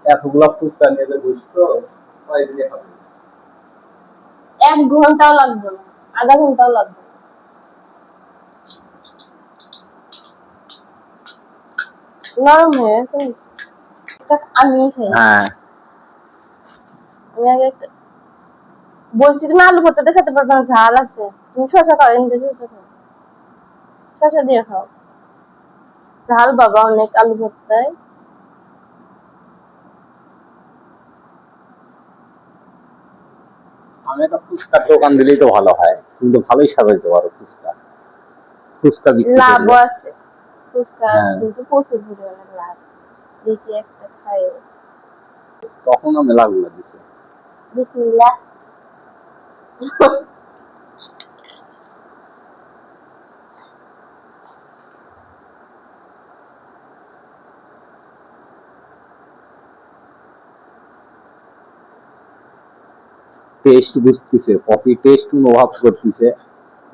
এতগুলা ফুচকা নিয়ে যে বসছো কয়দিনে খাবে? 1 ঘন্টাও লাগবে না, আধা ঘন্টাও লাগবে না। নরম হয়ে গেছে। আমি খাই। হ্যাঁ আমি আগে বলছি তুমি আলু ভর্তা দিয়ে খেতে পারবে না, ঝাল আছে। তুমি শসা খাও, এমনি শসা খাও, শসা দিয়ে খাও। ঝাল বাবা অনেক আলু ভর্তায়। আমি একটা ফুচকার দোকান দিলেই তো ভালো হয়, কিন্তু ভালোই সাজাইতে পারো ফুচকা। ফুচকা বিক্রি লাভও করলে আছে, ফুচকা হ্যাঁ কিন্তু প্রচুর পরিমাণে লাভ। দেখি একটা খাই। তখন মেলাগুলো দিছে। বিসমিল্লাহ। টেস্ট বুঝতেছে, কফি টেস্ট অনুভব করতেছে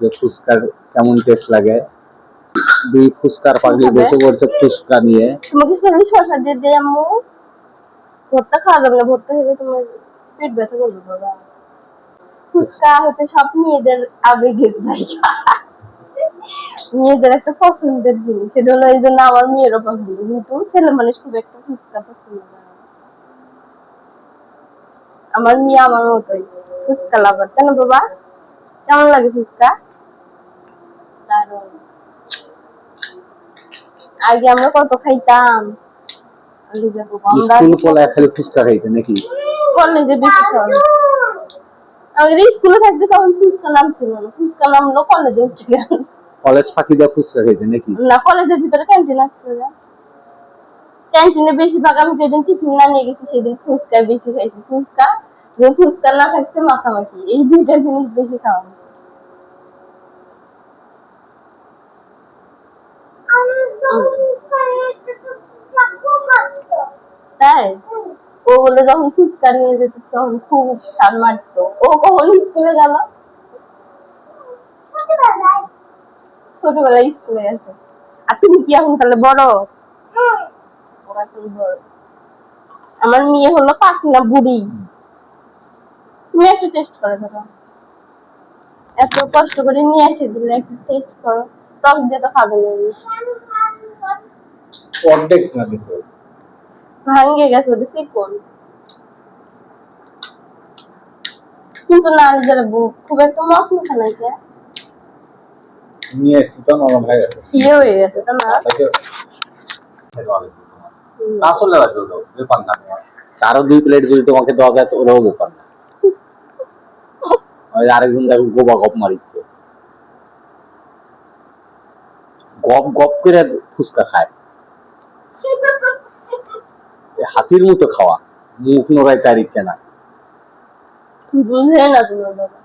যে ফুচকার কেমন টেস্ট লাগে। দুই ফুচকার পাগলি বসে পড়ছে ফুচকা নিয়ে। তোমাকে শুধু শসা দিয়ে দিয়ে আম্মু ভর্তা খাওয়া যাবে না, ভর্তা খেলে তোমার পেট ব্যথা করবে বাবা। ফুচকা হচ্ছে সব মেয়েদের আবেগের জায়গা, মেয়েদের একটা পছন্দের জিনিস। সেটা হলো এই জন্য আমার মেয়েরও পছন্দ, কিন্তু ছেলে মানুষ খুব একটা ফুচকা পছন্দ করে না। আমার মেয়ে আমার মতোই ফুচকা লাভার। কেন বাবা, কেমন লাগে ফুচকা? দারুণ। আগে আমরা কত খাইতাম। স্কুল পলায় খালি ফুচকা খাইতে নাকি? কলেজে বেশি খাওয়া। আমাদের স্কুলে থাকতে তখন ফুচকা নাম ছিল না, ফুচকা নামলো কলেজে উঠে গেল। কলেজ ফাঁকি দেওয়া ফুচকা খাইতে নাকি? না, কলেজের ভিতরে ক্যান্টিন আসছে না, ক্যান্টিনে বেশিরভাগ আমি যেদিন টিফিন না নিয়ে গেছি সেদিন ফুচকা বেশি খাইছি। ফুচকা যে ফুচকা না থাকছে মাখামাখি, এই দুইটা জিনিস বেশি খাওয়া হয়েছে। তাই ও বলে যখন ফুচকা নিয়ে যেত তখন খুব সার মারতো। ও কখন স্কুলে গেল? ছোটবেলায় স্কুলে গেছে। আর তুমি কি এখন তাহলে বড়? ও এখন বড়। আমার মেয়ে হলো পাখনা বুড়ি। তুমি একটা টেস্ট করো ধরো, এত কষ্ট করে নিয়ে এসে দিলে একটা টেস্ট করো। টক দিয়ে তো খাবে না, অর্ধেক না দিত। ভাঙ্গে গেছে ওটা চিকন। কিন্তু না যারা খুব একটা মশলা নাই, নিয়ে এসছি তো নরম হয়ে গেছে। ইয়ে হয়ে গেছে তা না। আসলে ব্যাপার না, আরো 2 প্লেট যদি তোমাকে দেওয়া যায় তো ওরাও ব্যাপার না। ওই আরেকজন দেখো গোবা গপ মারিচ্ছে, গপ গপ করে ফুচকা খায়, হাতির মতো খাওয়া, মুখ নড়াইতে আর ইচ্ছে না। বুঝে না তুমি বাবা।